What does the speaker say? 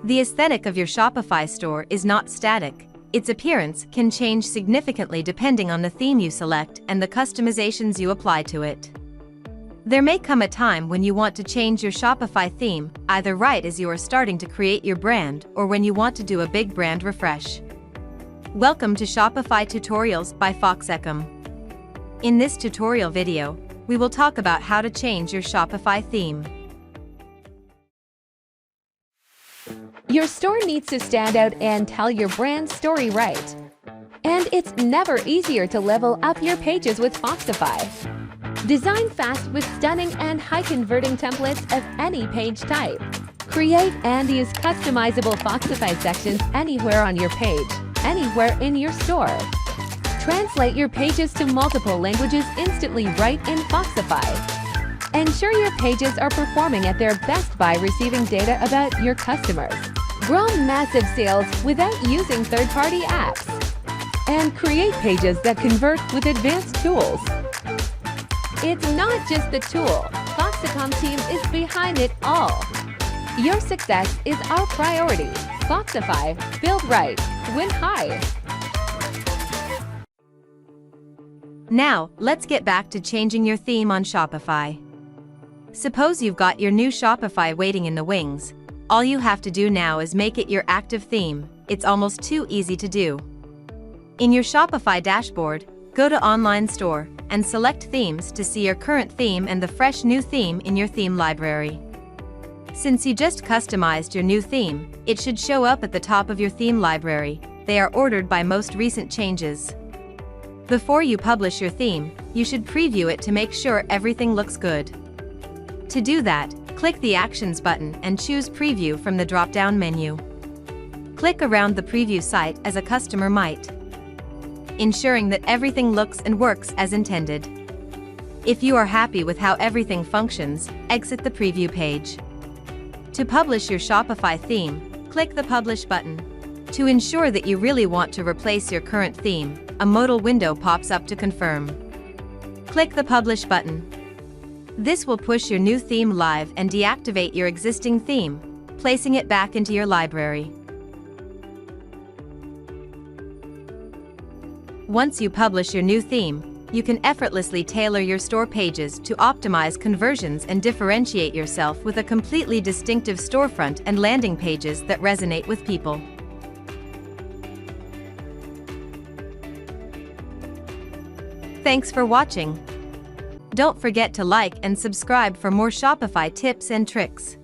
The aesthetic of your Shopify store is not static. Its appearance can change significantly depending on the theme you select and the customizations you apply to it. There may come a time when you want to change your Shopify theme, either right as you are starting to create your brand or when you want to do a big brand refresh. Welcome to Shopify Tutorials by FoxEcom. In this tutorial video, we will talk about how to change your Shopify theme. Your store needs to stand out and tell your brand story right. And it's never easier to level up your pages with Foxify. Design fast with stunning and high-converting templates of any page type. Create and use customizable Foxify sections anywhere on your page, anywhere in your store. Translate your pages to multiple languages instantly right in Foxify. Ensure your pages are performing at their best by receiving data about your customers. Grow massive sales without using third-party apps. And create pages that convert with advanced tools. It's not just the tool. FoxEcom team is behind it all. Your success is our priority. Foxify, build right, win high. Now, let's get back to changing your theme on Shopify. Suppose you've got your new Shopify waiting in the wings. All you have to do now is make it your active theme. It's almost too easy to do. In your Shopify dashboard, go to Online Store and select Themes to see your current theme and the fresh new theme in your theme library. Since you just customized your new theme, it should show up at the top of your theme library. They are ordered by most recent changes. Before you publish your theme, you should preview it to make sure everything looks good. To do that, click the Actions button and choose Preview from the drop-down menu. Click around the preview site as a customer might, ensuring that everything looks and works as intended. If you are happy with how everything functions, exit the preview page. To publish your Shopify theme, click the Publish button. To ensure that you really want to replace your current theme, a modal window pops up to confirm. Click the Publish button. This will push your new theme live and deactivate your existing theme, placing it back into your library. Once you publish your new theme, you can effortlessly tailor your store pages to optimize conversions and differentiate yourself with a completely distinctive storefront and landing pages that resonate with people. Thanks for watching. Don't forget to like and subscribe for more Shopify tips and tricks.